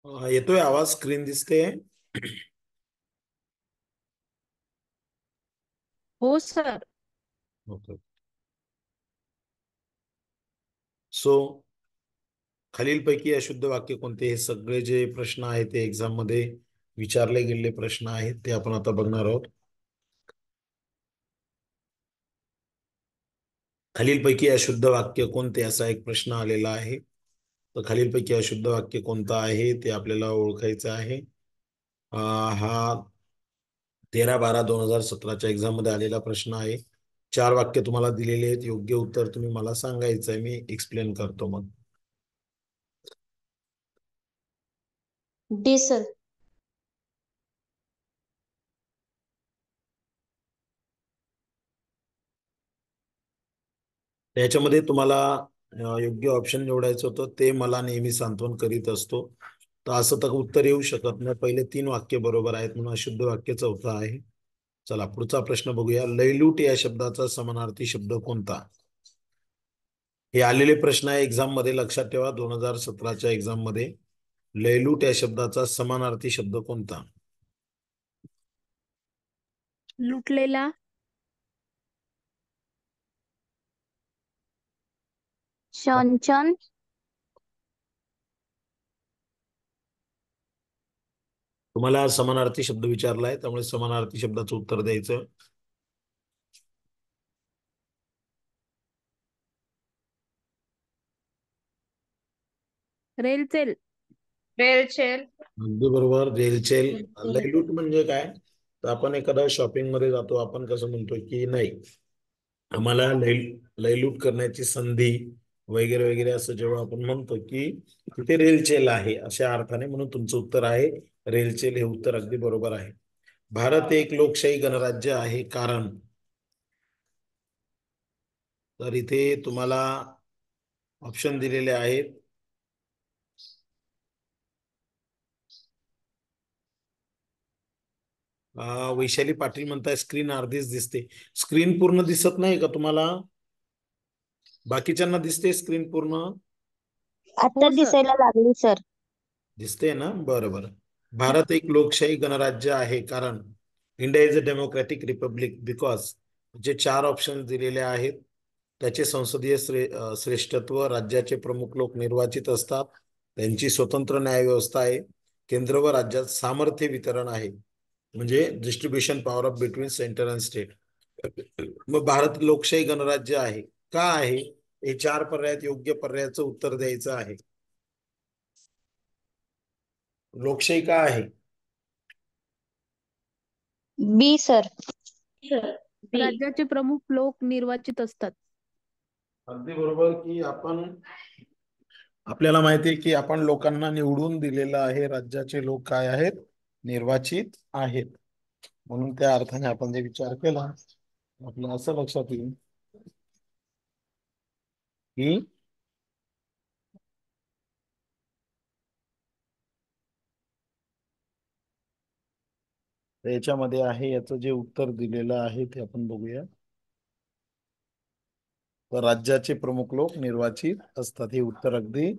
येतोय आवाज? स्क्रीन दिसते? हो सर. ओके. सो खालीलपैकी अशुद्ध वाक्य कोणते? हे सगळे जे प्रश्न आहेत ते एक्झाम मध्ये विचारले गेलेले प्रश्न आहेत, ते आपण आता बघणार आहोत. खालीलपैकी अशुद्ध वाक्य कोणते, असा एक प्रश्न आलेला आहे. तर खालीलपैकी अशुद्ध वाक्य कोणतं आहे ते आपल्याला ओळखायचं आहे. हा 13/12/2017च्या एक्झाम मध्ये आलेला प्रश्न आहे. 4 वाक्य तुम्हाला दिलेले आहेत. योग्य उत्तर तुम्ही मला सांगायचं आहे. मी एक्सप्लेन करतो मग. D sir. त्याच्यामध्ये तुम्हाला योग्य ऑप्शन निवडायचं होतं. ते मला नेहमी सांत्वन करीत असतो. तर असं तर उत्तर येऊ शकत नाही. पहिले 3 वाक्य बरोबर आहेत म्हणून अशुद्ध वाक्य चौथा आहे. चला पुढचा प्रश्न बघूया. लयलूट या शब्दाचा समानार्थी शब्द कोणता? हे आलेले प्रश्न आहे एक्झाम मध्ये, लक्षात ठेवा. 2017च्या एक्झाम मध्ये लयलूट या शब्दाचा समानार्थी शब्द कोणता? लुटलेला. चंचन. तुम्हाला समानार्थी शब्द विचारलाय, त्यामुळे समानार्थी शब्दाचं उत्तर द्यायचं. रेलचेल. रेलचेल. अगदी बरोबर, रेलचेल. लयलूट म्हणजे काय? तर आपण एखादा शॉपिंग मध्ये जातो, आपण कसं म्हणतो की नाही, आम्हाला लयलूट करण्याची संधी वगैरे वगैरे, असं जेव्हा आपण म्हणतो की तिथे रेलचेल आहे अशा अर्थाने, म्हणून तुमचं उत्तर आहे रेलचेल. हे उत्तर अगदी बरोबर आहे. भारत एक लोकशाही गणराज्य आहे कारण, तर इथे तुम्हाला ऑप्शन दिलेले आहेत. वैशाली पाटील म्हणताय स्क्रीन अर्धीच दिसते. स्क्रीन पूर्ण दिसत नाही का तुम्हाला? बाकीच्यांना दिसते स्क्रीन पूर्ण? हो आता सर. दिसायला लागली सर. दिसते ना? बरं बरं. भारत एक लोकशाही गणराज्य आहे कारण, India is a democratic Republic because, जे 4 ऑप्शन दिलेले आहेत त्याचे संसदीय श्रेष्ठत्व, राज्याचे प्रमुख लोक निर्वाचित असतात, त्यांची स्वतंत्र न्याय व्यवस्था आहे, केंद्र व राज्यात सामर्थ्य वितरण आहे, म्हणजे distribution power of between centre and state. मग भारत लोकशाही गणराज्य आहे का आहे? हे 4 पर्यायात योग्य पर्यायाचं उत्तर द्यायचं आहे. लोकशाही का आहे? बी सर. बी. राज्याचे प्रमुख लोक निर्वाचित असतात. अगदी बरोबर. की आपण, आपल्याला माहिती आहे की आपण लोकांना निवडून दिलेलं आहे, राज्याचे लोक काय आहेत? निर्वाचित आहेत. म्हणून त्या अर्थाने आपण जे विचार केला, आपलं असं लक्षात येईल की याच्यामध्ये आहे, याचं जे उत्तर दिलेलं आहे ते आपण बघूया. तर राज्याचे प्रमुख लोक निर्वाचित असतात, हे उत्तर अगदी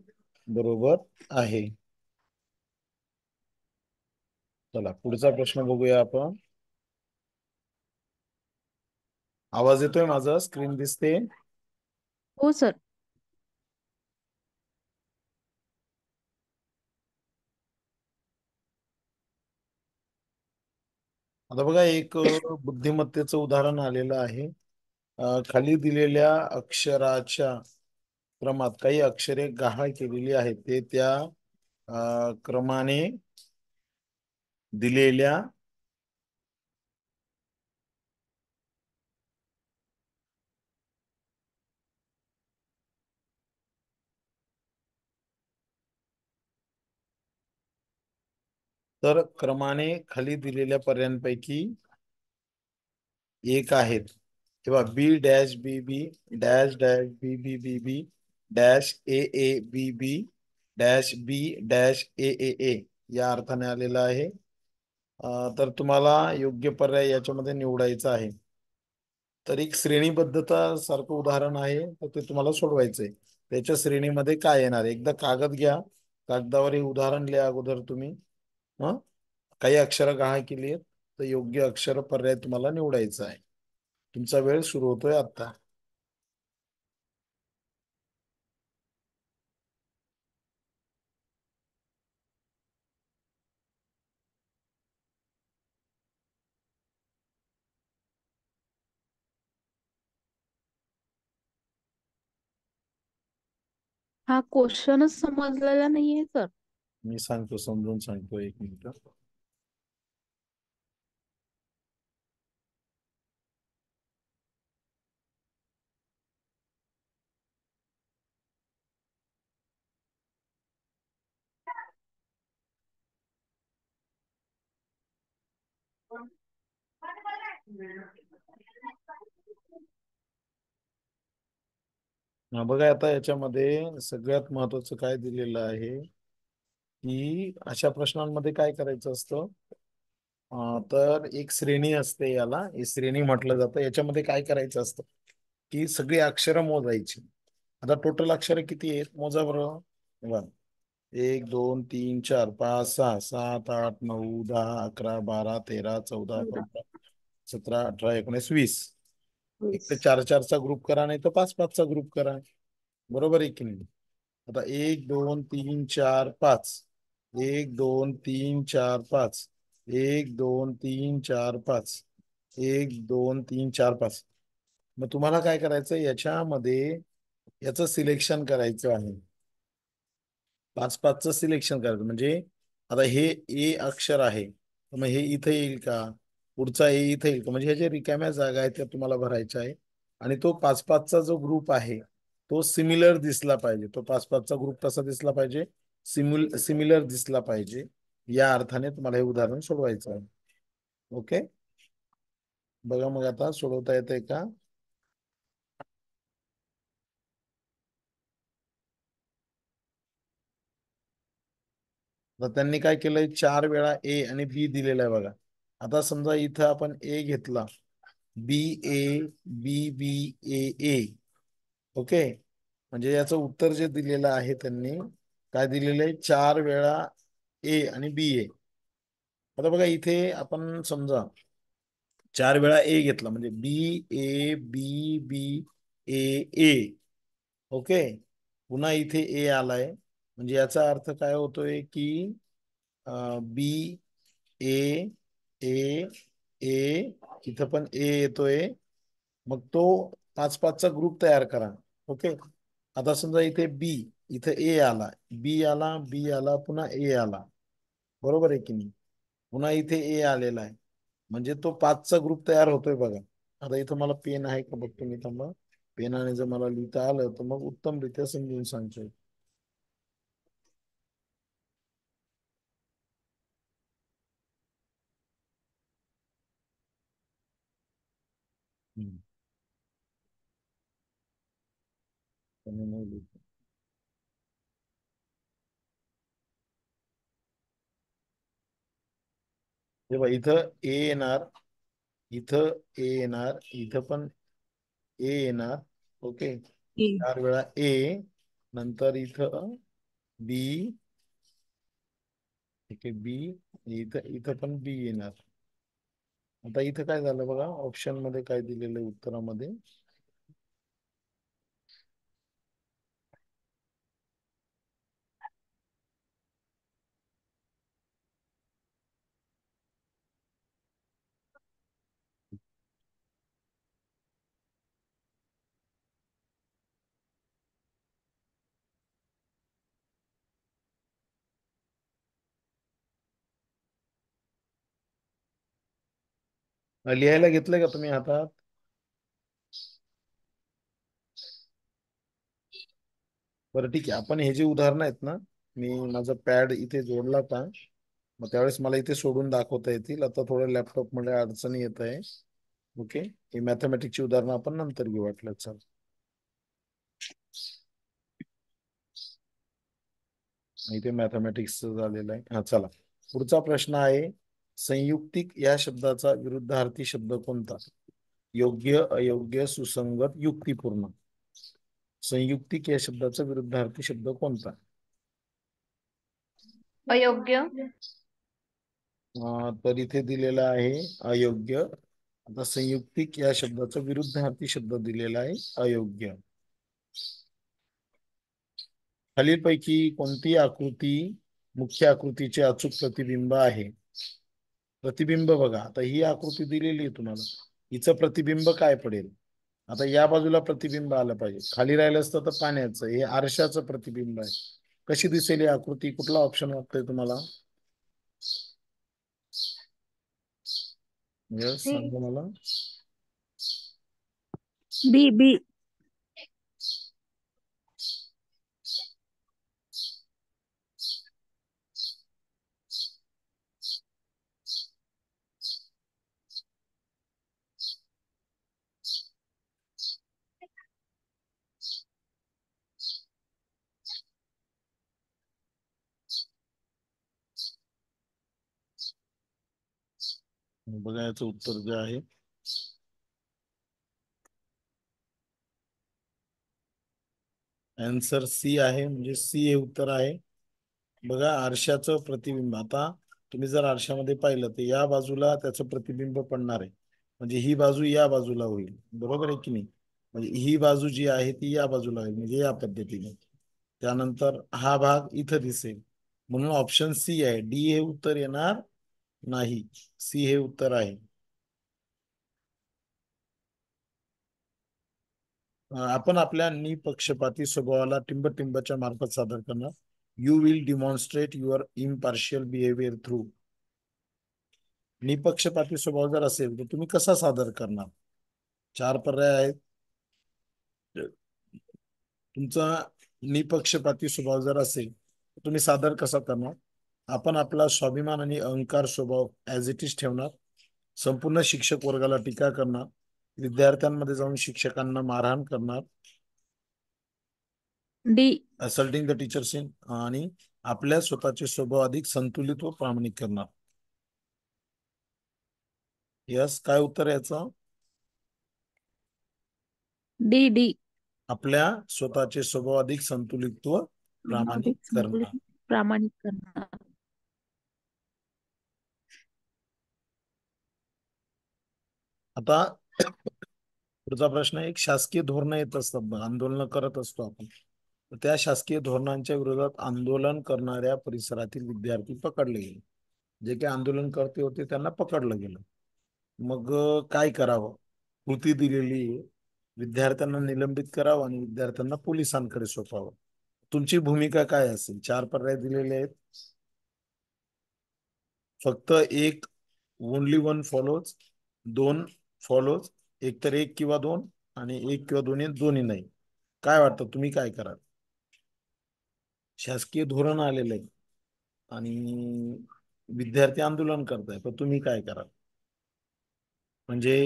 बरोबर आहे. चला पुढचा प्रश्न बघूया आपण. आवाज येतोय माझा? स्क्रीन दिसते? हो सर. आता बघा, एक बुद्धिमत्तेचं उदाहरण आलेलं आहे. खाली दिलेल्या अक्षराच्या क्रमात काही अक्षरे गहाळ केलेली आहेत, ते त्या क्रमाने दिलेल्या तर क्रमाने खाली दिलेल्या पर्यायांपैकी एक आहेत. तेव्हा B dash B B dash dash B B B B dash A A B B dash B dash A A A या अर्थाने आलेला आहे. तर तुम्हाला योग्य पर्याय याच्यामध्ये निवडायचा आहे. तर एक श्रेणीबद्धता सारखं उदाहरण आहे, तर ते तुम्हाला सोडवायचंय. त्याच्या श्रेणीमध्ये काय येणार आहे? एकदा कागद घ्या, कागदावर हे उदाहरण लिहा अगोदर तुम्ही. हा, काही अक्षरं गहाळ केली आहेत, तर योग्य अक्षर पर्याय तुम्हाला निवडायचा आहे. तुमचा वेळ सुरू होतोय आता. हा क्वेश्चनच समजलेला नाहीये सर. मी सांगतो, समजून सांगतो, एक मिनिट. हा बघा, आता याच्यामध्ये सगळ्यात महत्वाचं काय दिलेलं आहे की अशा प्रश्नांमध्ये काय करायचं असतं. तर एक श्रेणी असते, याला ही श्रेणी म्हटलं जातं. याच्यामध्ये काय करायचं असतं की सगळी अक्षरं मोजायची. आता टोटल अक्षरं किती आहेत मोजा बरं. बघा, 1 2 3 4 5 6 7 8 9 10 11 12 13 14 15 17 18 19 20. एक ते 4 4चा ग्रुप करा, नाही तर 5 5चा ग्रुप करा. बरोबर आहे की नाही. आता 1 2 3 4 5, 1 2 3 4 5, 1 2 3 4 5, 1 2 3 4 5. मग तुम्हाला काय करायचं याच्यामध्ये, याचं सिलेक्शन करायचं आहे. 5 5चं सिलेक्शन करायचं म्हणजे आता हे ए अक्षर आहे, तर मग हे इथे येईल का, पुढचा ए इथे येईल का, म्हणजे ह्या ज्या रिकाम्या जागा आहेत त्या तुम्हाला भरायच्या आहे. आणि तो 5 5चा जो ग्रुप आहे तो सिमिलर दिसला पाहिजे. तो 5 5चा ग्रुप कसा दिसला पाहिजे, सिमिलर दिसला पाहिजे. या अर्थाने तुम्हाला हे उदाहरण सोडवायचं आहे. ओके, बघा मग आता सोडवता येतंय का. तर त्यांनी काय केलंय, 4 वेळा ए आणि बी दिलेला आहे बघा. आता समजा इथं आपण ए घेतला, बी ए, बी बी, ए ए. ओके, म्हणजे याचं उत्तर जे दिलेलं आहे त्यांनी काय दिलेलं आहे, 4 वेळा ए आणि बी ए. आता बघा इथे आपण समजा 4 वेळा ए घेतला म्हणजे बी ए बी बी ए ए. ओके, पुन्हा इथे ए आलाय, म्हणजे याचा अर्थ काय होतोय की बी ए ए ए, इथं पण ए येतोय. मग तो 5 5चा ग्रुप तयार करा. ओके, आता समजा इथे बी, इथे ए आला, बी आला, बी आला, पुन्हा ए आला. बरोबर आहे की नाही. पुन्हा इथे ए आलेला आहे, म्हणजे तो 5चा ग्रुप तयार होतोय बघा. आता इथं मला पेन आहे का बघतो मी, थांबा. पेनाने जर मला लिहिता आलं तर मग उत्तमरित्या समजून सांगतोय. हम्म. त्याने नाही लिहिलं. तेव्हा इथं ए येणार, इथं ए येणार, इथं पण ए येणार. ओके, 4 वेळा ए, नंतर इथं बी, ठीक आहे बी, इथं इथं पण बी येणार. आता इथं काय झालं बघा, ऑप्शन मध्ये काय दिलेलं आहे उत्तरामध्ये. लिहायला घेतलंय का तुम्ही हातात. बरं ठीक आहे, आपण हे जे उदाहरण आहेत ना, मी माझा पॅड इथे जोडला का, मग त्यावेळेस मला इथे सोडून दाखवता येतील. आता थोडं लॅपटॉप मध्ये अडचणी येत आहे. ओके, ही मॅथमॅटिक्सची उदाहरणं आपण नंतर घेऊ वाटलं. चल, इथे मॅथमॅटिक्स झालेलं आहे. हा चला, पुढचा प्रश्न आहे, संयुक्तिक या शब्दाचा विरुद्धार्थी शब्द कोणता. योग्य, अयोग्य, सुसंगत, युक्तिपूर्ण. संयुक्तिक या शब्दाचा विरुद्धार्थी शब्द कोणता. अयोग्य. तर इथे दिलेलं आहे अयोग्य. आता संयुक्तिक या शब्दाचा विरुद्धार्थी शब्द दिलेला आहे अयोग्य. खालीलपैकी कोणती आकृती मुख्य आकृतीचे अचूक प्रतिबिंब आहे? प्रतिबिंब बघा, आता ही आकृती दिलेली आहे तुम्हाला, हिचं प्रतिबिंब काय पडेल? आता या बाजूला प्रतिबिंब आलं पाहिजे, खाली राहिलं असतं तर पाण्याचं, हे आरशाचं प्रतिबिंब आहे. कशी दिसेल ही आकृती? कुठला ऑप्शन वाटतोय तुम्हाला? यस, सांगा मला. बी बी. बघा याचं उत्तर जे आहे आन्सर सी आहे, म्हणजे सी हे उत्तर आहे. बघा, आरशाचं प्रतिबिंब, आता तुम्ही जर आरशामध्ये पाहिलं तर या बाजूला त्याचं प्रतिबिंब पडणार आहे, म्हणजे ही बाजू या बाजूला होईल, बरोबर आहे की नाही? म्हणजे ही बाजू जी आहे ती या बाजूला होईल, म्हणजे या पद्धतीने. त्यानंतर हा भाग इथं दिसेल, म्हणून ऑप्शन सी आहे. डी हे उत्तर येणार नाही, सी हे उत्तर आहे. आपण आपल्या निपक्षपाती स्वभावाला टिंबटिंबाच्या मार्फत सादर करणार. You will demonstrate your impartial behaviour through. निपक्षपाती स्वभाव जर असेल तर तुम्ही कसा सादर करणार? 4 पर्याय आहेत. तुमचा निपक्षपाती स्वभाव जर असेल तर तुम्ही सादर कसा करणार? आपण आपला स्वाभिमान आणि अहंकार स्वभाव ऍज इट इज ठेवणार, संपूर्ण शिक्षक वर्गाला टीका करणार, विद्यार्थ्यांमध्ये जाऊन शिक्षकांना मारहाण करणार, डी. असल्टिंग द टीचर्स इन, आणि आपल्या स्वतःचे स्वभाव अधिक संतुलित व प्रामाणिक करणार. यस, काय उत्तर याचं? D D. आपल्या स्वतःचे स्वभाव अधिक संतुलित व प्रामाणिक अधिक करणार. संतुलित प्रामाणिक करणार. आता पुढचा प्रश्न, एक शासकीय धोरण येत असतात, आंदोलन करत असतो आपण, तर त्या शासकीय धोरणांच्या विरोधात आंदोलन करणाऱ्या परिसरातील विद्यार्थी पकडले गेले. जे काही आंदोलन करते होते त्यांना पकडलं गेलं. मग काय करावं? कृती दिलेली आहे, विद्यार्थ्यांना निलंबित करावं आणि विद्यार्थ्यांना पोलिसांकडे सोपवावं. तुमची भूमिका काय असेल? 4 पर्याय दिलेले आहेत, फक्त एक, ओनली वन फॉलोज, 2 फॉलोज, एक तर 1 किंवा 2, आणि 1 किंवा दोन्ही नाही. काय वाटतं, तुम्ही काय कराल? शासकीय धोरण आलेलं आहे आणि विद्यार्थी आंदोलन करताय, तर तुम्ही काय कराल? म्हणजे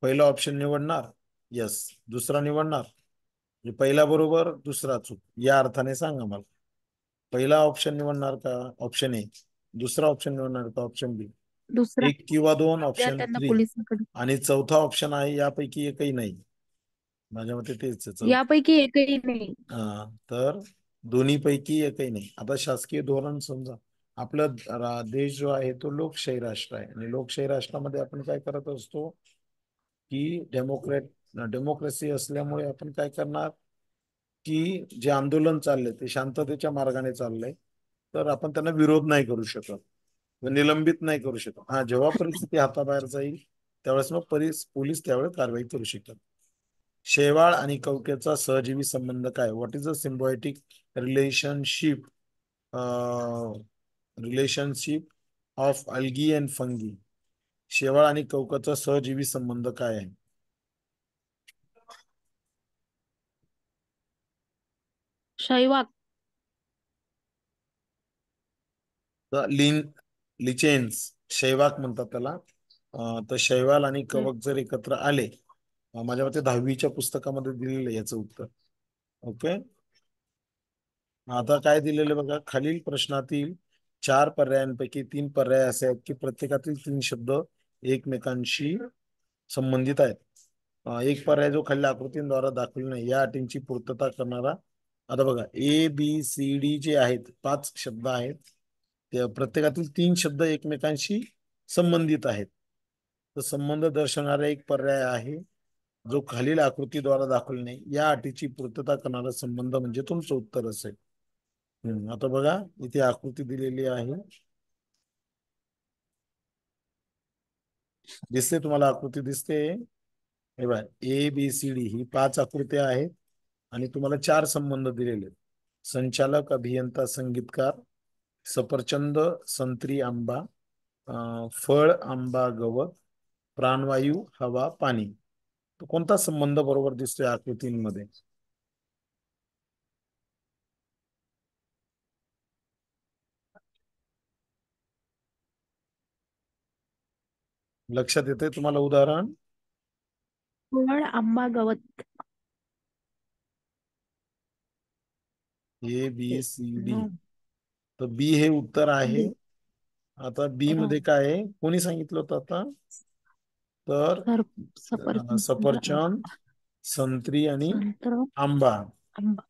पहिला ऑप्शन निवडणार, यस, दुसरा निवडणार, म्हणजे पहिला बरोबर दुसरा चूक, या अर्थाने सांगा मला. पहिला ऑप्शन निवडणार का ऑप्शन ए? दुसरा ऑप्शन निवडणार का ऑप्शन बी? दुसरा. 1 किंवा 2 ऑप्शन विद्यार्थ्यांना 3, पोलिसांकडे. आणि चौथा ऑप्शन आहे यापैकी एकही नाही. माझ्या मते तेच आहे, यापैकी एकही नाही. तर दोन्ही पैकी एकही नाही. आता शासकीय धोरण समजा, आपला देश जो आहे तो लोकशाही राष्ट्र आहे, आणि लोकशाही राष्ट्रामध्ये आपण काय करत असतो की डेमोक्रेसी असल्यामुळे आपण काय करणार की जे आंदोलन चाललंय ते शांततेच्या मार्गाने चाललंय, तर आपण त्यांना विरोध नाही करू शकत, निलंबित नाही करू शकत. हा, जेव्हा परिस्थिती हाताबाहेर जाईल त्यावेळेस मग पोलीस त्यावेळेस कारवाई करू शकतात. शेवाळ आणि कवक्याचा सहजीवी संबंध काय? What is a symbiotic relationship relationship of algae and fungi? शेवाळ आणि कवकाचा सहजीवी संबंध काय आहे? शैवाक. लिचेन्स, शैवाक म्हणतात त्याला. तर शैवाल आणि कवक जर एकत्र आले, माझ्या मते 10वीच्या पुस्तकामध्ये दिलेलं याचं उत्तर. ओके, आता काय दिलेलं बघा, खालील प्रश्नातील 4 पर्यायांपैकी 3 पर्याय असे आहेत की प्रत्येकातील 3 शब्द एकमेकांशी संबंधित आहेत. एक पर्याय जो खालील आकृतीद्वारे दाखवला नाही या अटींची पूर्तता करणारा आता बघा, A B C D J आहेत 5 शब्द आहेत, त्या प्रत्येकातील 3 शब्द एकमेकांशी संबंधित आहेत. तर संबंध दर्शवणारा एक पर्याय आहे जो खालील आकृतीद्वारे दाखवले नाही. या अटीची पूर्तता करणारा संबंध म्हणजे तुमचं उत्तर असेल. आता बघा, इथे आकृती दिलेली आहे, दिसते तुम्हाला? आकृती दिसते? हे बघा, ए बी सी डी ही 5 आकृत्या आहेत आणि तुम्हाला 4 संबंध दिलेले. संचालक, अभियंता, संगीतकार, सफरचंद, संत्री, आंबा, फळ, आंबा, गवत, प्राणवायू, हवा, पाणी. तो कोणता संबंध बरोबर दिसतोय आकृतींमध्ये? लक्षात येते तुम्हाला उदाहरण? फळ, आंबा, गवत. A B A, C D. No. तर बी हे उत्तर आहे. बी. आता बी मध्ये काय आहे, कोणी सांगितलं होतं आता? तर सर, सफरचंद, संत्रा, सफरचंद, संत्री आणि संत्र, आंबा. आंबा.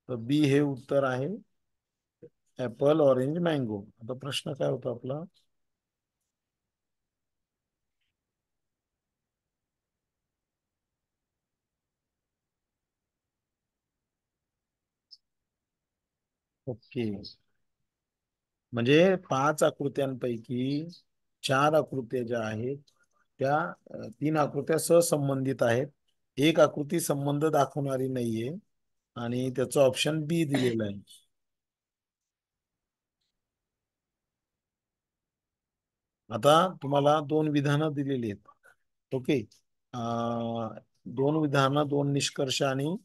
तर बी हे उत्तर आहे, ऍपल, ऑरेंज, मँगो. आता प्रश्न काय होता आपला? ओके, म्हणजे 5 आकृत्यांपैकी 4 आकृत्या ज्या आहेत त्या 3 आकृत्या सहसंबंधित आहेत. एक आकृती संबंध दाखवणारी नाहीये आणि त्याचं ऑप्शन बी दिलेलं आहे. आता तुम्हाला 2 विधानं दिलेली आहेत. ओके, 2 विधानं, 2 निष्कर्ष आणि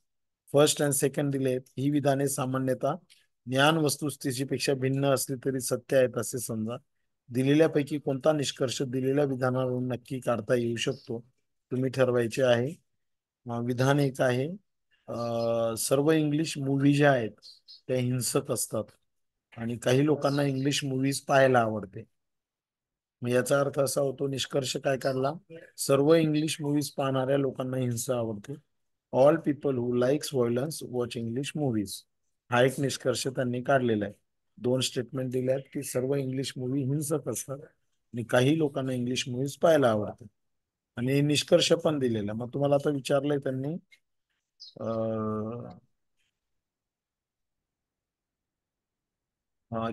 फर्स्ट अँड सेकंड दिले आहेत. ही विधाने सामान्यतः ज्ञान वस्तुस्थितीपेक्षा भिन्न असली तरी सत्य आहेत असे समजा. दिलेल्यापैकी कोणता निष्कर्ष दिलेल्या विधानावरून नक्की काढता येऊ शकतो, तुम्ही ठरवायचे आहे. विधान एक आहे, सर्व इंग्लिश मूव्ही ज्या आहेत त्या हिंसक असतात आणि काही लोकांना इंग्लिश मूव्हीज पाहायला आवडते. मग याचा अर्थ असा होतो, निष्कर्ष काय काढला? सर्व इंग्लिश मूव्हीज पाहणाऱ्या लोकांना हिंसा आवडते. All people who likes violence watch English movies. हा एक निष्कर्ष त्यांनी काढलेला आहे. 2 स्टेटमेंट दिले आहेत की सर्व इंग्लिश मूव्ही हिंसक असतात आणि काही लोकांना इंग्लिश मूव्हीज पाहायला आवडतात, आणि निष्कर्ष पण दिलेला. मग तुम्हाला आता विचारलंय त्यांनी,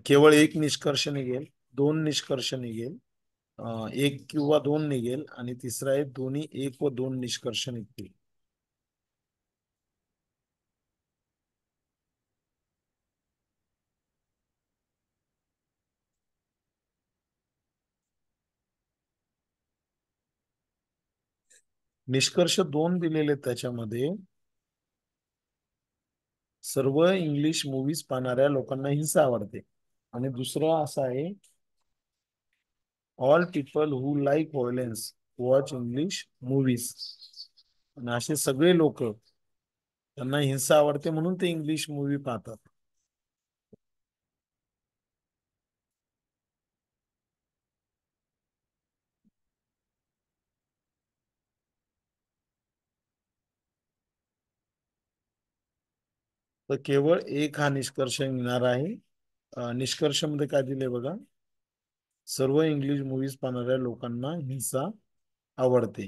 केवळ एक निष्कर्ष निघेल, 2 निष्कर्ष निघेल, 1 किंवा 2 निघेल, आणि तिसरा आहे दोन्ही 1 व 2 निष्कर्ष निघतील. निष्कर्ष 2 दिलेले त्याच्यामध्ये, सर्व इंग्लिश मूव्हीज पाहणाऱ्या लोकांना हिंसा आवडते, आणि दुसरं असं आहे, all people who like violence watch English movies. आणि असे सगळे लोक, त्यांना हिंसा आवडते म्हणून ते इंग्लिश मूव्ही पाहतात. तर केवळ एक हा निष्कर्ष निघणार आहे. निष्कर्ष मध्ये काय दिले बघा, सर्व इंग्लिश मूव्हीज पाहणाऱ्या लोकांना हिंसा आवडते.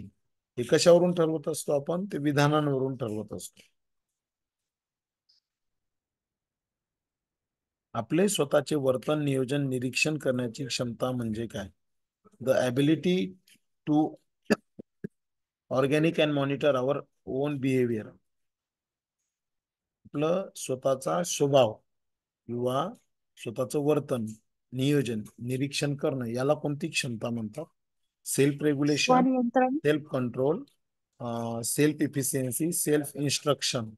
हे कशावरून ठरवत असतो आपण? ते विधानांवरून ठरवत असतो. आपले स्वतःचे वर्तन, नियोजन, निरीक्षण करण्याची क्षमता म्हणजे काय? The ability to organic and monitor our own behaviour. आपलं स्वतःचा स्वभाव किंवा स्वतःचं वर्तन, नियोजन, निरीक्षण करणं, याला कोणती क्षमता म्हणतात? सेल्फ रेग्युलेशन, स्वनियंत्रण. Self control, self efficiency, self instruction.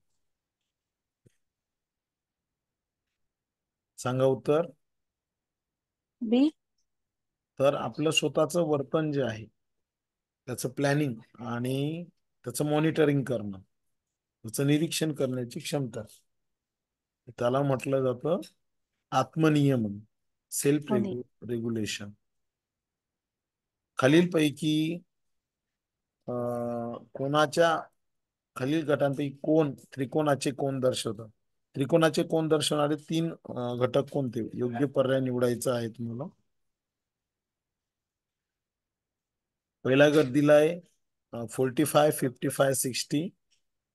सांगा उत्तर. बी. तर आपलं स्वतःचं वर्तन जे आहे त्याचं प्लॅनिंग आणि त्याचं मॉनिटरिंग करणं, त्याचं निरीक्षण करण्याची क्षमता, त्याला म्हटलं जातं आत्मनियमन, सेल्फ आणि रेग्युलेशन. खालीलपैकी कोणाच्या, खालील गटांपैकी कोण त्रिकोणाचे कोण दर्शवतात? त्रिकोणाचे कोण दर्शवणारे तीन घटक कोणते? योग्य पर्याय निवडायचा आहे तुम्हाला. पहिला गट दिलाय 45, 55, 60,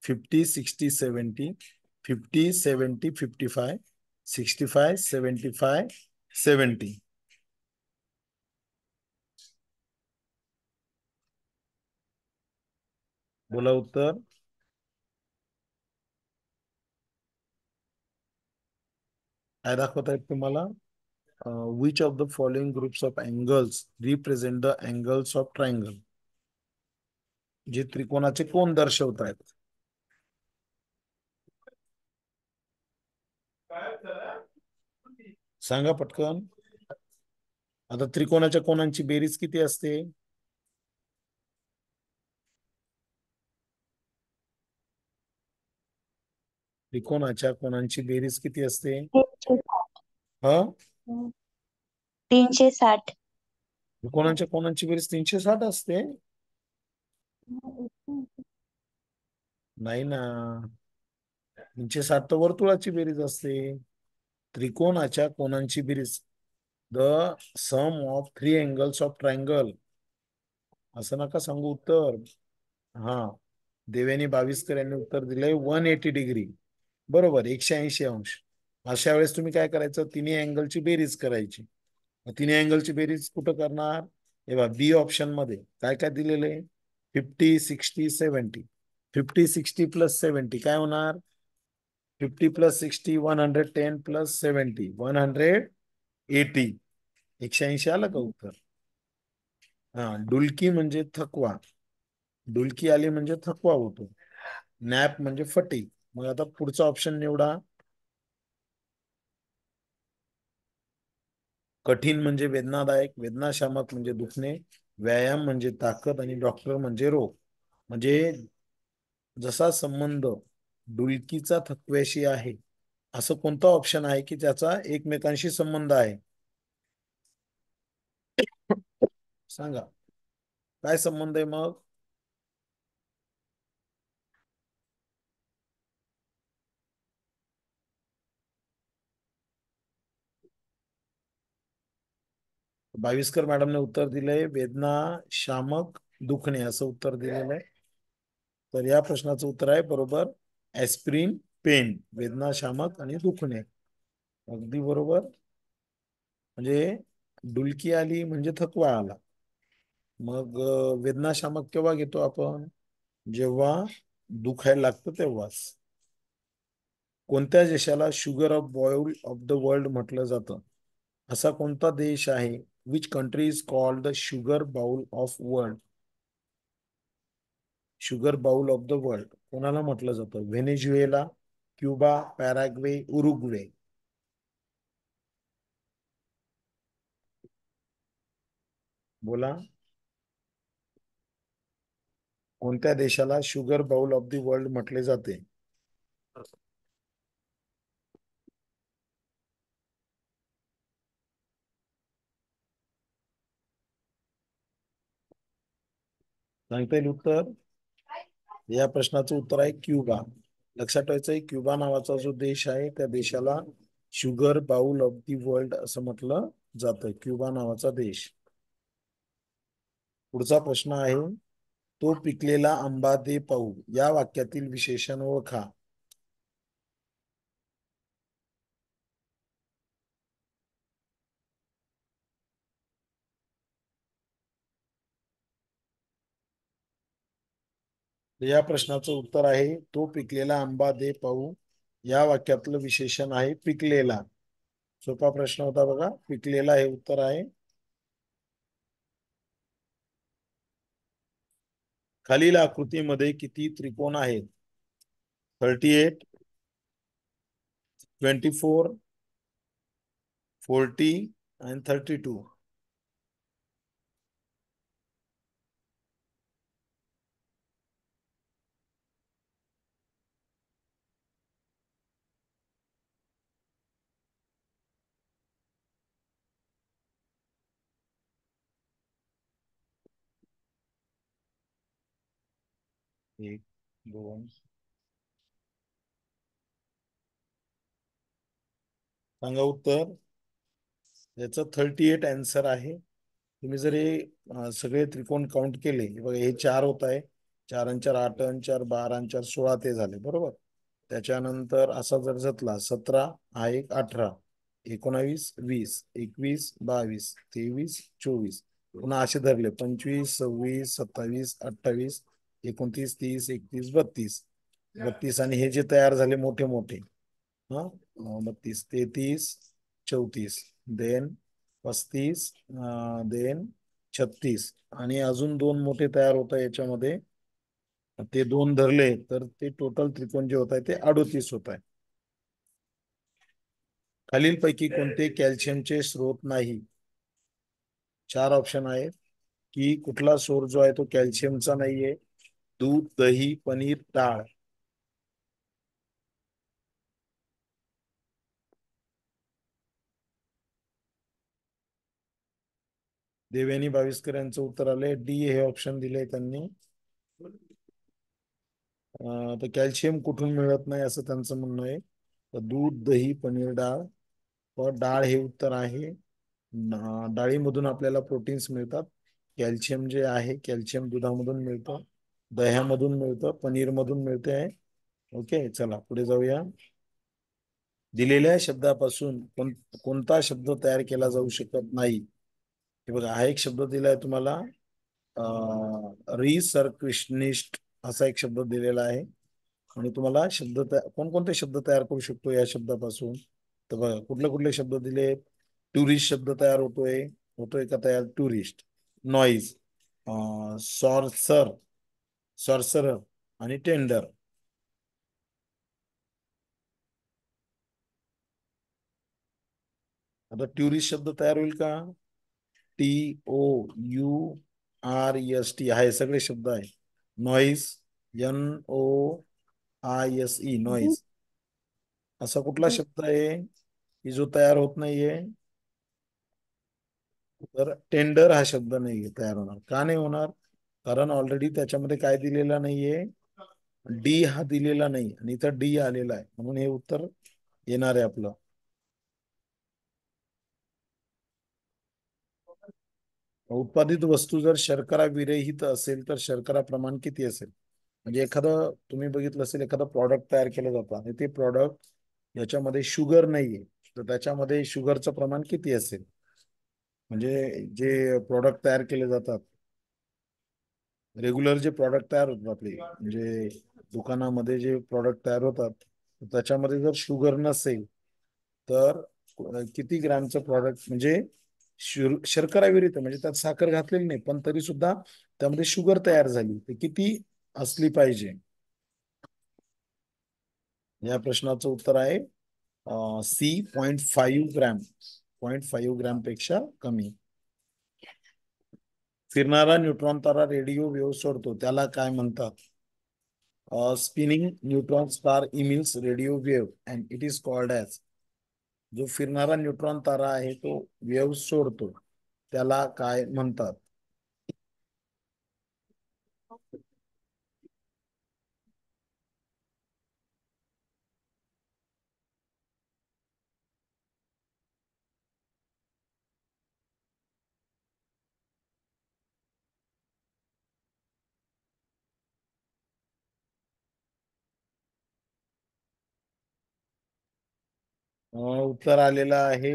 50, 60, 70, 50, 70, 55, 65, 75, 70. बोला उत्तर. काय दाखवत आहेत तुम्हाला? Which of the following groups of angles represent the angles of triangle? जे त्रिकोणाचे कोण दर्शवत आहेत? सांगा पटकन. आता त्रिकोणाच्या कोणांची बेरीज किती असते? त्रिकोणाच्या कोणांची बेरीज किती असते? 360. हा, 360. त्रिकोणाच्या कोणांची बेरीज 360 असते? नाही ना, 360 तर वर्तुळाची बेरीज असते. त्रिकोणाच्या कोणांची बेरीज the sum of three angles of triangle. असं नका सांगू उत्तर. हा, देवेनी 22 यांनी उत्तर दिलंय 180 डिग्री. बरोबर, 180 अंश. अशा वेळेस तुम्ही काय करायचं? तिन्ही अँगलची बेरीज करायची. तिन्ही अँगलची बेरीज कुठं करणार? हे बघा, बी ऑप्शन मध्ये काय काय दिलेलं आहे? 50, 60, 70. 50, 60 प्लस 70 काय होणार? 50 प्लस 60 110 प्लस 70 180. 180 आलं का उत्तर? हा, डुलकी म्हणजे थकवा. डुलकी आली म्हणजे थकवा होतो. नॅप म्हणजे फटीग. मग आता पुढचा ऑप्शन निवडा. कठीण म्हणजे वेदनादायक, वेदनाशामक म्हणजे दुखणे, व्यायाम म्हणजे ताकद आणि डॉक्टर म्हणजे रोग. म्हणजे जसा संबंध डुलकीचा थकव्याशी आहे, असं कोणता ऑप्शन आहे की ज्याचा एकमेकांशी संबंध आहे? सांगा, काय संबंध आहे मग? बाविस्कर मॅडमने उत्तर दिलंय वेदना शामक दुखणे, असं उत्तर दिलेलं आहे. तर या प्रश्नाचं उत्तर आहे बरोबर ऍस्पिरिन पेन, वेदना शामक आणि दुखणे. अगदी बरोबर. म्हणजे डुलकी आली म्हणजे थकवा आला. मग वेदनाशामक केव्हा घेतो आपण? जेव्हा दुखायला लागतं तेव्हाच. कोणत्या देशाला sugar of bowl of the world म्हटलं जातं? असा कोणता देश आहे? Which country is called the sugar bowl of world? Sugar bowl of the world कोणाला म्हटलं जातं? Venezuela, Cuba, Paraguay, Uruguay. बोला, कोणत्या देशाला sugar bowl of the world म्हटले जाते? सांगता येईल उत्तर? या प्रश्नाचं उत्तर आहे क्युबा. लक्षात ठेवायचं आहे, क्युबा नावाचा जो देश आहे त्या देशाला sugar bowl of the world असं म्हटलं जातं, क्युबा नावाचा देश. पुढचा प्रश्न आहे, तो पिकलेला आंबा दे पाहू या वाक्यातील विशेषण ओळखा. या प्रश्नाचं उत्तर आहे, तो पिकलेला आंबा दे पाहू या वाक्यातलं विशेषण आहे पिकलेला. सोपा प्रश्न होता बघा, पिकलेला हे उत्तर आहे. खालील आकृतीमध्ये किती त्रिकोण आहेत? 38, 24, 40 आणि 32. एक, दोन, सांगा उत्तर. याचं 38 आन्सर आहे. तुम्ही जर हे सगळे त्रिकोण काउंट केले, बघा हे 4 होत आहे, 4 आणि 4 8 आणि 4 12 आणि 4 16 ते झाले बरोबर. त्याच्यानंतर असा जर जातला 17 हा एक 18 19 20 21 22 23 24 पुन्हा असे धरले 25 26 27 28 29 30 31 32 32 आणि हे जे तयार झाले मोठे मोठे, हा 32 33 34 देन 35 देन 36 आणि अजून 2 मोठे तयार होत आहे याच्यामध्ये, ते 2 धरले तर ते टोटल त्रिकोण जे होत आहे ते 38 होत आहे. खालीलपैकी कोणते कॅल्शियमचे स्रोत नाही? 4 ऑप्शन आहेत की कुठला सोर्स जो आहे तो कॅल्शियमचा नाहीये. दूध, दही, पनीर, डाळ. देवयानी बाविस्कर यांचं उत्तर आलंय डी हे ऑप्शन दिले त्यांनी. तर कॅल्शियम कुठून मिळत नाही असं त्यांचं म्हणणं आहे. तर दूध, दही, पनीर, डाळ. तर डाळ हे उत्तर आहे. डाळीमधून आपल्याला प्रोटीन्स मिळतात. कॅल्शियम जे आहे कॅल्शियम दुधामधून मिळतं, दह्यामधून मिळतं, पनीर मधून मिळते. ओके, चला पुढे जाऊया. दिलेल्या शब्दापासून कोणता शब्द तयार केला जाऊ शकत नाही? हे बघा, हा एक शब्द दिलाय तुम्हाला, रिसर्क्शनिस्ट असा एक शब्द दिलेला आहे. आणि तुम्हाला शब्द कोणकोणते शब्द तयार करू शकतो या शब्दापासून? तर बघा, कुठले कुठले शब्द दिले. टुरिस्ट शब्द तयार होतोय, होतोय का तयार? टुरिस्ट. नॉईज, सॉर्सरर आणि टेंडर. आता टुरिस्ट शब्द तयार होईल का? TOURIST हे सगळे शब्द आहे. Noise, NOISE noise. असा कुठला शब्द आहे की जो तयार होत नाहीये? तर टेंडर हा शब्द नाहीये तयार होणार. का नाही होणार? कारण ऑलरेडी त्याच्यामध्ये काय दिलेला नाहीये, डी हा दिलेला नाही आणि इथं डी आलेला आहे, म्हणून हे उत्तर येणार आहे आपलं. उत्पादित वस्तू जर शर्करा विरहित असेल तर शर्करा प्रमाण किती असेल? म्हणजे एखादं तुम्ही बघितलं असेल, एखादं प्रॉडक्ट तयार केलं जातं आणि ते प्रॉडक्ट याच्यामध्ये शुगर नाहीये, तर त्याच्यामध्ये शुगरचं प्रमाण किती असेल? म्हणजे जे प्रॉडक्ट तयार केले जातात, रेग्युलर जे प्रॉडक्ट तयार होतात आपले, म्हणजे दुकानामध्ये जे प्रॉडक्ट तयार होतात, त्याच्यामध्ये जर शुगर नसेल तर किती ग्रॅमचं प्रॉडक्ट, म्हणजे शर्करा विरहित म्हणजे त्यात साखर घातलेली नाही पण तरी सुद्धा त्यामध्ये शुगर तयार झाली, ते किती असली पाहिजे? या प्रश्नाचं उत्तर आहे सी, 0.5 ग्रॅम. 0.5 ग्रॅम पेक्षा कमी. फिरणारा न्यूट्रॉन तारा रेडिओ वेव्ह सोडतो त्याला काय म्हणतात? Spinning neutron star emits radio wave and it is called as. जो फिरणारा न्यूट्रॉन तारा आहे तो वेव्ह सोडतो त्याला काय म्हणतात? उत्तर आलेलं आहे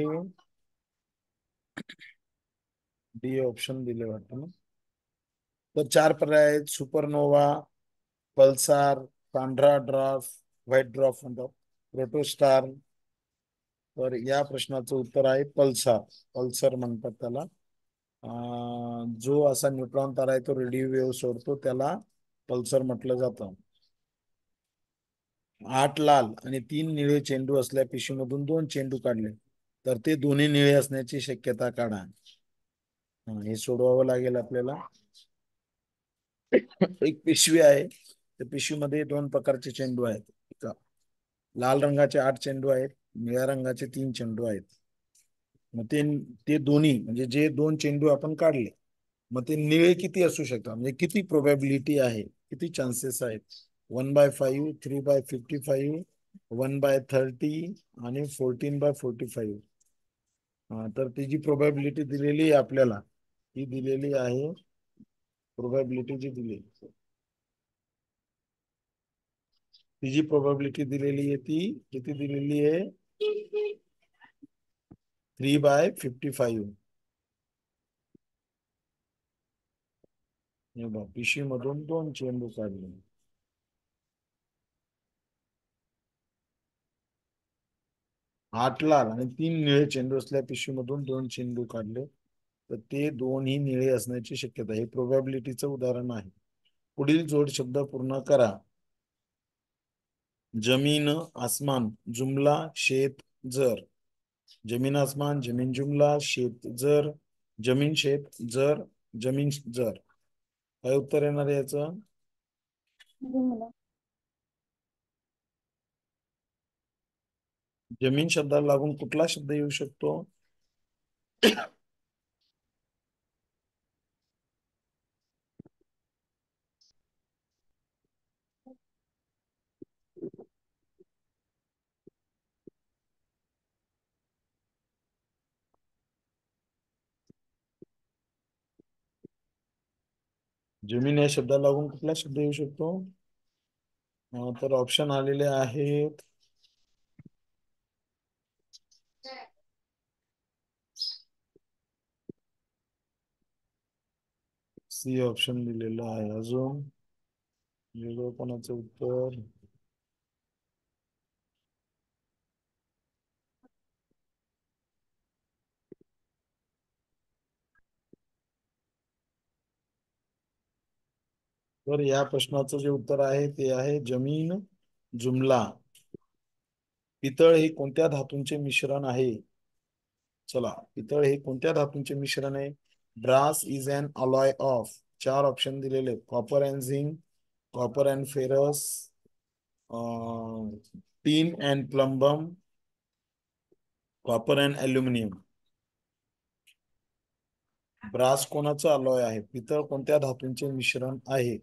डी ऑप्शन दिले वाटतं ना. तर 4 पर्याय आहेत: सुपरनोवा, पल्सार, पांढरा ड्रॉफ, व्हाईट ड्रॉफ म्हणतात, प्रोटोस्टार. तर या प्रश्नाचं उत्तर आहे पल्सार. पल्सर म्हणतात त्याला. जो असा न्यूट्रॉन तारा आहे तो रेडिओ वेव्ह सोडतो त्याला पल्सर म्हटलं जातं. 8 लाल आणि 3 निळे चेंडू असल्या पिशवीमधून 2 चेंडू काढले तर ते दोन्ही निळे असण्याची शक्यता काढा. हे सोडवावं लागेल आपल्याला. एक पिशवी आहे, त्या पिशवीमध्ये 2 प्रकारचे चेंडू आहेत. लाल रंगाचे 8 चेंडू आहेत, निळ्या रंगाचे 3 चेंडू आहेत. मग ते दोन्ही म्हणजे जे 2 चेंडू आपण काढले, मग ते निळे किती असू शकतात, म्हणजे किती प्रोबॅबिलिटी आहे, किती चान्सेस आहेत? 1/5, 3/55, 1/30 आणि 14/45. तर त्याची प्रोबॅबिलिटी दिलेली आहे आपल्याला, ही दिलेली आहे. प्रोबॅबिलिटी जी दिली, तिची प्रोबॅबिलिटी दिलेली आहे, ती किती दिलेली आहे? 3/55. पिशवी मधून 2 चेंडू काढले. 8 लाल आणि 3 निळे चेंडू असल्या पिशवीमधून 2 चेंडू काढले, तर ते दोन्ही निळे असण्याची शक्यता. हे प्रोबॅबिलिटीचं उदाहरण आहे. पुढील जोड शब्द पूर्ण करा. जमीन आसमान जुमला शेत जर. जमीन आसमान, जमीन जुमला, शेत जर, जमीन शेत जर, जमीन जर. काय उत्तर येणार आहे याचं? जमीन शब्दाला लागून कुठला शब्द येऊ शकतो? जमीन या शब्दाला लागून कुठला शब्द येऊ शकतो? तर ऑप्शन आलेले आहेत. सी ऑप्शन दिलेलं आहे. अजून कोणाचं उत्तर? तर या प्रश्नाचं जे उत्तर आहे ते आहे जमीन जुमला. पितळ हे कोणत्या धातूंचे मिश्रण आहे? चला, पितळ हे कोणत्या धातूंचे मिश्रण आहे? Brass is an alloy of. 4 option दिलेले: copper and zinc, copper and ferrous, tin and plumbum, copper and aluminium. Brass कोणाचं अलॉय आहे? पितळ कोणत्या धातूंचे मिश्रण आहे?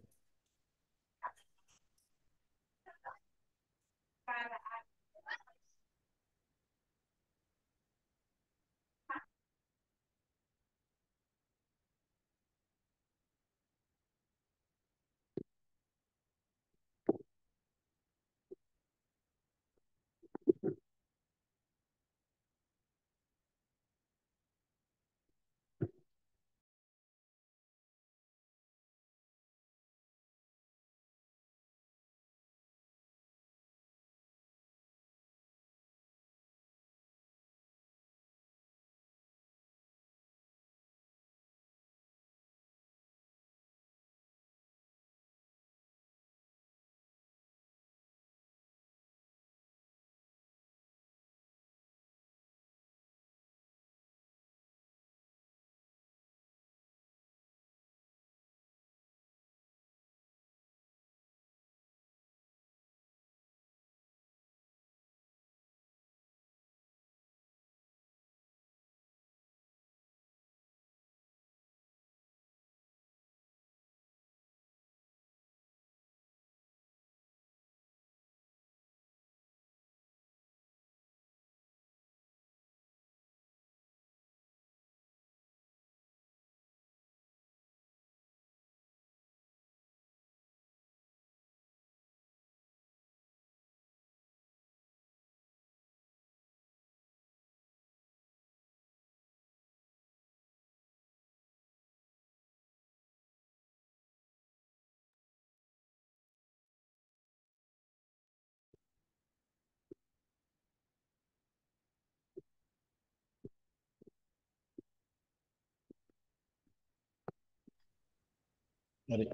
अरे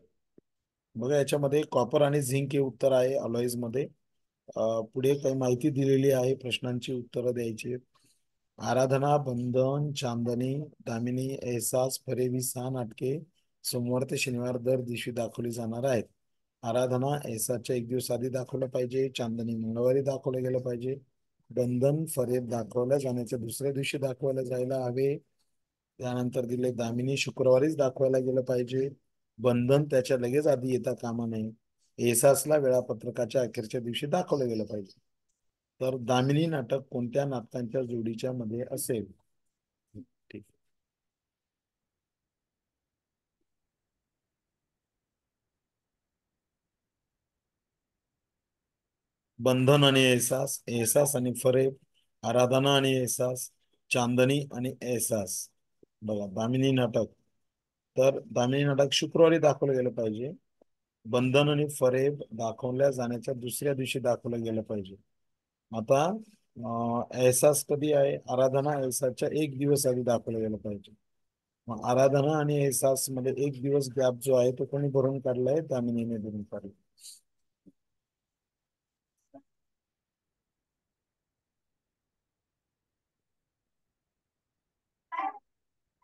बघा, याच्यामध्ये कॉपर आणि झिंक हे उत्तर आहे अलॉईज मध्ये. पुढे काही माहिती दिलेली आहे, प्रश्नांची उत्तरं द्यायची. आराधना, बंधन, चांदनी, दामिनी, एहसास, फरेबी 6 नाटके सोमवार ते शनिवार दर दिवशी दाखवली जाणार आहेत. आराधना एहसासच्या 1 दिवस आधी दाखवलं पाहिजे. चांदनी मंगळवारी दाखवलं गेलं पाहिजे. बंधन फरेब दाखवल्या जाण्याच्या दुसऱ्या दिवशी दाखवायला जायला हवे. त्यानंतर दिले दामिनी शुक्रवारीच दाखवायला गेलं पाहिजे. बंधन त्याच्या लगेच आधी येता कामा नये. एहसासला वेळापत्रकाच्या अखेरच्या दिवशी दाखवलं गेलं पाहिजे. तर दामिनी नाटक कोणत्या नाटकांच्या जोडीच्या मध्ये असेल? ठीक. बंधन आणि एहसास, एहसास आणि फरेब, आराधना आणि एहसास, चांदनी आणि एहसास. बघा दामिनी नाटक, तर दामिनी नाटक शुक्रवारी दाखवलं गेलं पाहिजे. बंधन आणि फरेब दाखवल्या जाण्याच्या दुसऱ्या दिवशी दाखवलं गेलं पाहिजे. आता एहसास कधी आहे? आराधना एहसासच्या एक दिवस आधी दाखवलं गेलं पाहिजे. मग आराधना आणि एहसास मध्ये एक दिवस गॅप जो आहे तो कोणी भरून काढलाय? दामिनीने भरून काढला.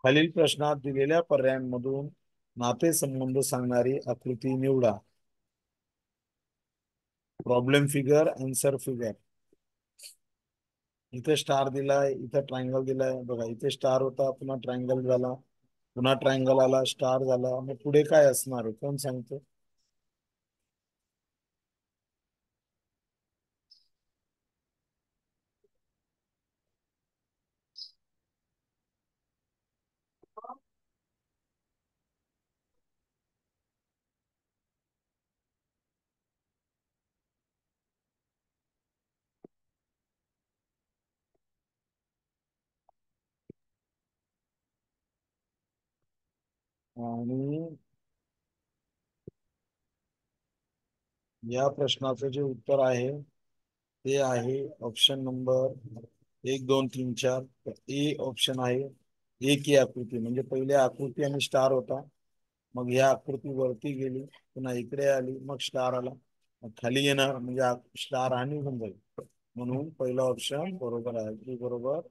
खालील प्रश्नात दिलेल्या पर्यायांमधून नातेसंबंध सांगणारी आकृती निवडा. Problem figure, answer figure. इथे स्टार दिलाय, इथे ट्रायंगल दिलाय. बघा इथे स्टार होता, पुन्हा ट्रायंगल झाला, पुन्हा ट्रायंगल आला, स्टार झाला. मग पुढे काय असणार आहे कोण सांगतो? आणि या प्रश्नाचं जे उत्तर आहे ते आहे ऑप्शन नंबर 1 2 3 4. ए ऑप्शन आहे. एक ही आकृती म्हणजे पहिले आकृती आणि स्टार होता, मग ह्या आकृती वरती गेली, पुन्हा इकडे आली, मग स्टार आला, मग खाली येणार म्हणजे स्टार आणि होऊन जाईल. म्हणून पहिला ऑप्शन बरोबर आहे. की बरोबर.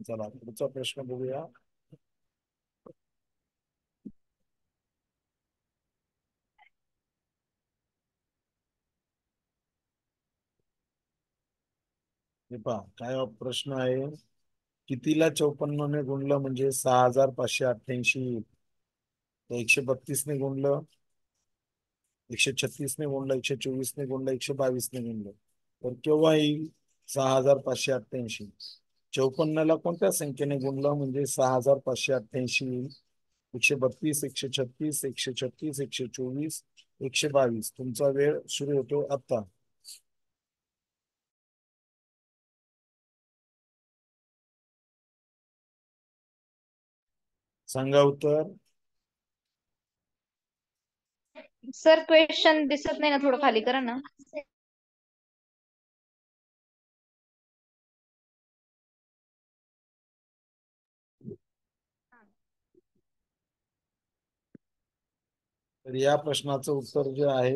चला पुढचा प्रश्न बघूया. हे पहा काय प्रश्न आहे. कितीला 54 ने गुणलं म्हणजे 6588 येईल? 132 ने गुणलं, 136 ने गुणलं, 124 ने गुणलं, 122 ने गुणलं, तर केव्हा येईल 6588? 54ला कोणत्या संख्येने गुणलं म्हणजे 6588 येईल? 132, 136, 136, 124, 122. तुमचा वेळ सुरू होतो आता. सांगा उत्तर. सर क्वेश्चन दिसत नाही ना, थोडं खाली करा ना. तर या प्रश्नाचं उत्तर जे आहे